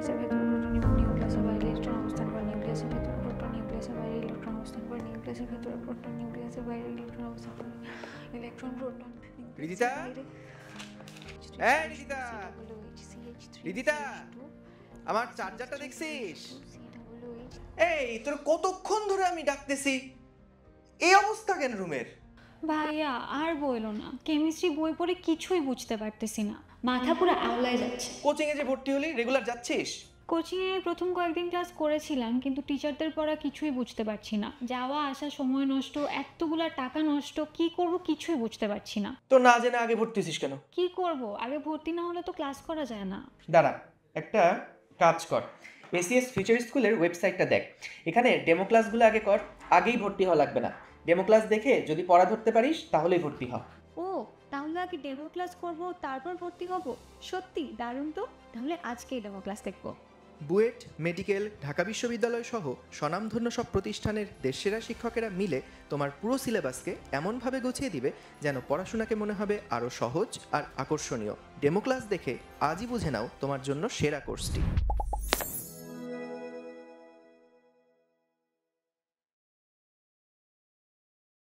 নিউক্লিয়াসের ভেতরে প্রোটন এবং নিউক্লিয়াসের বাইরে ইলেকট্রন অবস্থান করে, নিউক্লিয়াসের ভেতরে প্রোটন, নিউক্লিয়াসের বাইরে ইলেকট্রন অবস্থান করে, নিউক্লিয়াসের ভেতরে প্রোটন, নিউক্লিয়াসের বাইরে ইলেকট্রন অবস্থান করে, ইলেকট্রন প্রোটন রিদিতা, এই রিদিতা, রিদিতা, আমার চার্জারটা দেখছিস? এই তোর কতক্ষণ ধরে আমি ডাকতেছি, এই অবস্থা কেন রুমের? ভাইয়া আর বইলো না, কেমিস্ট্রি বই পড়ে কিছুই বুঝতে পারতেছি না, মাথা পুরো আওলায় যাচ্ছে। কোচিং এ যে ভর্তি হলি, রেগুলার যাচ্ছিস? কোচিংয়ে প্রথম কয়েকদিন ক্লাস করেছিলাম, কিন্তু টিচারদের পড়া কিছুই বুঝতে পারছি না, যাওয়া আসা সময় নষ্ট, এতগুলা টাকা নষ্ট, কি করব কিছুই বুঝতে পারছি না। তো না জেনে আগে ভর্তি হইছিস কেন? কি করব, আগে ভর্তি না হলে তো ক্লাস করা যায় না। দাঁড়া, একটা কাজ কর, এসিএস ফিউচার স্কুলের ওয়েবসাইটটা দেখ, এখানে ডেমো ক্লাসগুলো আগে কর, আগেই ভর্তি হওয়া লাগবে না। ডেমো ক্লাস দেখে যদি পড়া ধরতে পারিস তাহলেই ভর্তি হ। ও, তাহলে আগে ডেমো ক্লাস করব, তারপর ভর্তি হব? সত্যি দারুণ তো, তাহলে আজকেই ডেমো ক্লাস দেখবো। বুয়েট, মেডিকেল, ঢাকা বিশ্ববিদ্যালয় সহ স্বনামধন্য সব প্রতিষ্ঠানের দেশসেরা শিক্ষকেরা মিলে তোমার পুরো সিলেবাসকে এমনভাবে গুছিয়ে দিবে যেন পড়াশোনাকে মনে হবে আরও সহজ আর আকর্ষণীয়। ডেমো ক্লাস দেখে আজই বুঝে নাও তোমার জন্য সেরা কোর্সটি।